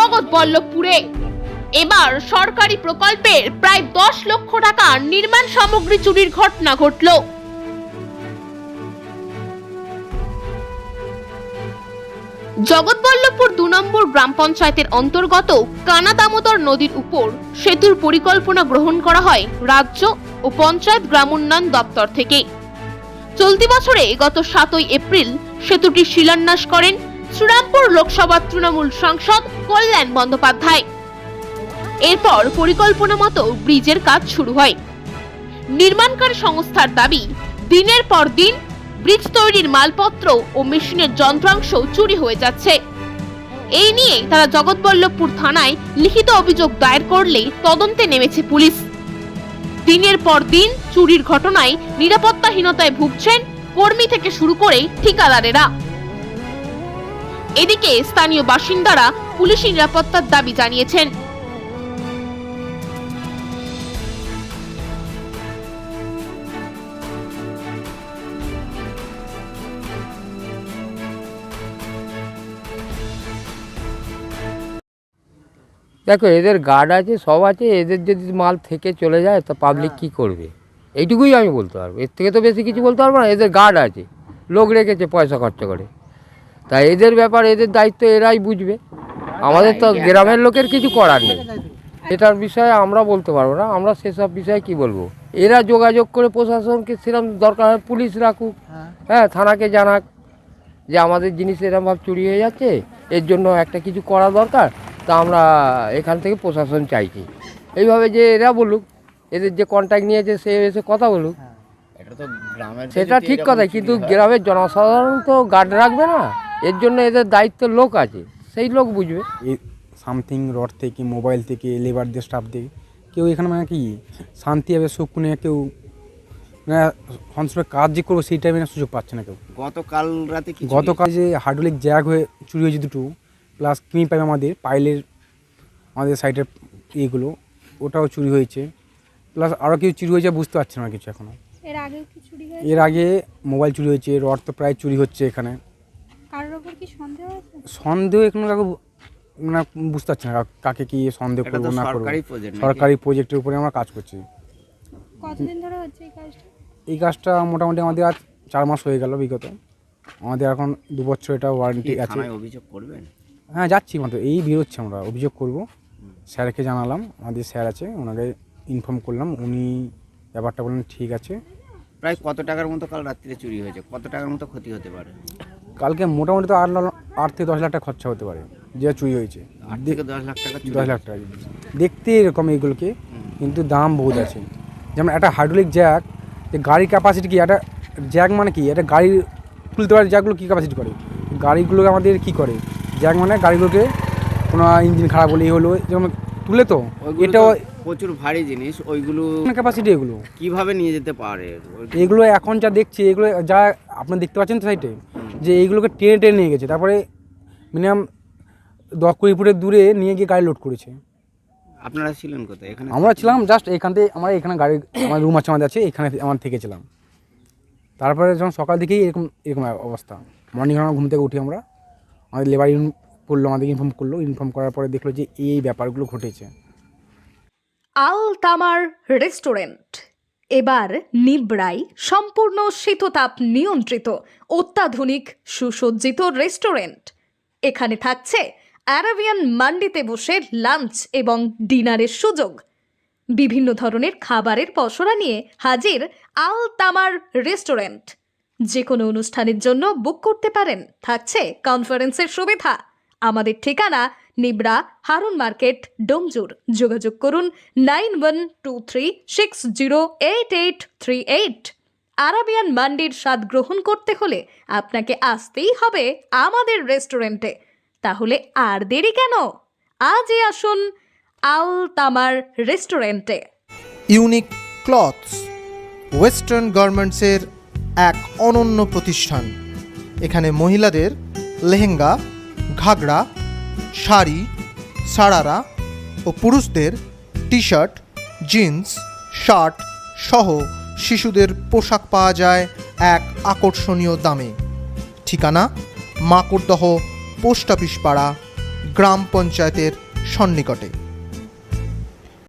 জগৎবল্লভপুরে। এবার সরকারি প্রকল্পের প্রায় 10 লক্ষ টাকা নির্মাণ সামগ্রী চুরির ঘটনা ঘটল। জগৎবল্লভপুর 2 নম্বর গ্রাম পঞ্চায়েতের অন্তর্গত কানা দামোদর নদীর উপর সেতুর পরিকল্পনা গ্রহণ করা হয় রাজ্য ও পঞ্চায়েত গ্রাম উন্নয়ন দপ্তর থেকে। চলতি বছরে গত 7 এপ্রিল সেতুটি শিলান্যাস করেন শ্রীরামপুর লোকসভা তৃণমূল সাংসদ কল্যাণ বন্দ্যোপাধ্যায়। এরপর পরিকল্পনা মতো ব্রিজের কাজ শুরু হয়। নির্মাণকারী সংস্থার দাবি, দিনের পর দিন ব্রিজ তৈরির মালপত্র ও মেশিনের যন্ত্রাংশ চুরি হয়ে যাচ্ছে। এই নিয়ে তারা জগৎবল্লভপুর থানায় লিখিত অভিযোগ দায়ের করলে তদন্তে নেমেছে পুলিশ। দিনের পর দিন চুরির ঘটনায় নিরাপত্তাহীনতায় ভুগছেন কর্মী থেকে শুরু করে ঠিকাদারেরা। এদিকে স্থানীয় বাসিন্দারা পুলিশি নিরাপত্তার দাবি জানিয়েছেন। দেখো, এদের গার্ড আছে, সব আছে, এদের যদি মাল থেকে চলে যায় তো পাবলিক কি করবে, এইটুকুই আমি বলতে পারবো। এর থেকে তো বেশি কিছু বলতে পারবো না। এদের গার্ড আছে, লোক রেখেছে পয়সা খরচা করে, তাই এদের ব্যাপার, এদের দায়িত্ব এরাই বুঝবে। আমাদের তো গ্রামের লোকের কিছু করার নেই। এটার বিষয়ে আমরা বলতে পারবো না, আমরা সেসব বিষয়ে কি বলবো। এরা যোগাযোগ করে প্রশাসনকে সেরকম দরকার হয় পুলিশ রাখুক, হ্যাঁ, থানাকে জানাক যে আমাদের জিনিস এরকমভাবে চুরি হয়ে যাচ্ছে, এর জন্য একটা কিছু করা দরকার। তা আমরা এখান থেকে প্রশাসন চাইছি এইভাবে যে এরা বলুক, এদের যে কন্ট্যাক্ট নিয়েছে সে এসে কথা বলুক। এটা তো গ্রামের, সেটা ঠিক কথা, কিন্তু গ্রামের জনসাধারণ তো গার্ড রাখবে না। এর জন্য এদের দায়িত্বের লোক আছে, সেই লোক বুঝবে। এই সামথিং রড থেকে, মোবাইল থেকে, লেবারদের স্টাফ থেকে কেউ এখানে মানে কি শান্তি হবে, সুকুনে কেউ মানে সন্ত্রাসের কাজ যে করবো সেই টাইমে সুযোগ পাচ্ছে না কেউ। গতকাল রাতে কি গতকাল যে হাইড্রোলিক জ্যাগ হয়ে চুরি হয়েছে দুটো, প্লাস কিমি পাইপ আমাদের সাইডের ইয়েগুলো, ওটাও চুরি হয়েছে। প্লাস আরও কিছু চুরি হয়েছে, বুঝতে পারছি না কিছু এখনও। এর আগে মোবাইল চুরি হয়েছে, রড তো প্রায় চুরি হচ্ছে এখানে। সন্দেহ এখনো কাউকে মানে বুঝতে পারছি না কাকে কি সন্দেহ করবো না করবো। সরকারি প্রজেক্টের উপরে আমরা কাজ করছি। কতদিন ধরে হচ্ছে এই কাজটা মোটামুটি আমাদের আজ 4 মাস হয়ে গেল বিগত। আমাদের এখন 2 বছর এটা ওয়ারেন্টি আছে। অভিযোগ করবেন? হ্যাঁ, যাচ্ছি মাত্র এই বেরোচ্ছে, আমরা অভিযোগ করব। স্যারকে জানালাম, আমাদের স্যার আছে, ওনাকে ইনফর্ম করলাম, উনি ব্যাপারটা বললেন ঠিক আছে। প্রায় কত টাকার মতো কাল রাত্রে চুরি হয়েছে? কত টাকার মতো ক্ষতি হতে পারে? কালকে মোটামুটি তো 8 থেকে 10 লাখ টাকা খরচা হতে পারে যে চুরি হয়েছে। 8 থেকে 10 লাখ টাকা? 10 লাখ টাকা দেখতে এরকম এইগুলোকে, কিন্তু দাম বহুত আছে। যেমন একটা হাইড্রোলিক জ্যাক, যে গাড়ির ক্যাপাসিটি কি, একটা জ্যাক মানে কি, একটা গাড়ি তুলতে পারে জ্যাকগুলো কী ক্যাপাসিটি করে, গাড়িগুলোকে আমাদের কি করে, জ্যাক মানে গাড়িগুলোকে কোনো ইঞ্জিন খারাপ হলেই হলো যেমন তুলে, তো এটা প্রচুর ভারী জিনিস, ওইগুলো ক্যাপাসিটি এগুলো কিভাবে নিয়ে যেতে পারে? এগুলো এখন যা দেখছি, এগুলো যা আপনারা দেখতে পাচ্ছেন তো সাইডে, যে এইগুলোকে টেনে টেনে নিয়ে গেছে, তারপরে মিনিমাম 10-20 ফুটের দূরে নিয়ে গিয়ে গাড়ি লোড করেছে। আপনারা ছিলেন কোথায়? এখানে আমরা ছিলাম জাস্ট এখান থেকে, আমরা এখানে গাড়ি, আমার রুম আছে, আমাদের আছে এখানে, আমার থেকেছিলাম। তারপরে যখন সকাল দিকেই এরকম অবস্থা, মর্নিং আমরা ঘুম থেকে উঠি, আমরা আমাদের লেবার করলো, আমাদের ইনফর্ম করার পরে দেখলো যে এই ব্যাপারগুলো ঘটেছে। আল তামার রেস্টুরেন্ট এবার নিবড়াই সম্পূর্ণ শীততাপ নিয়ন্ত্রিত অত্যাধুনিক সুসজ্জিত রেস্টুরেন্ট। এখানে থাকছে আরাবিয়ান মান্ডিতে বসে লাঞ্চ এবং ডিনারের সুযোগ। বিভিন্ন ধরনের খাবারের পসরা নিয়ে হাজির আল তামার রেস্টুরেন্ট। যে কোনো অনুষ্ঠানের জন্য বুক করতে পারেন, থাকছে কনফারেন্সের সুবিধা। আমাদের ঠিকানা নিবড়া হারুন মার্কেট, ডোমজুর। যোগাযোগ করুন 9123608838। আরাবিয়ান মান্ডির স্বাদ গ্রহণ করতে হলে আপনাকে আসতেই হবে আমাদের রেস্টুরেন্টে। তাহলে আর দেরি কেন? আজই আসুন আল তামার রেস্টুরেন্টে। ইউনিক ক্লথস ওয়েস্টার্ন গার্মেন্টসের এক অনন্য প্রতিষ্ঠান। এখানে মহিলাদের লেহেঙ্গা, ঘাগরা, শাড়ি, সারারা ও পুরুষদের টি শার্ট, জিন্স, শার্ট সহ শিশুদের পোশাক পাওয়া যায় এক আকর্ষণীয় দামে। ঠিকানা মাকড়দহ পোস্ট অফিস পাড়া, গ্রাম পঞ্চায়েতের সন্নিকটে।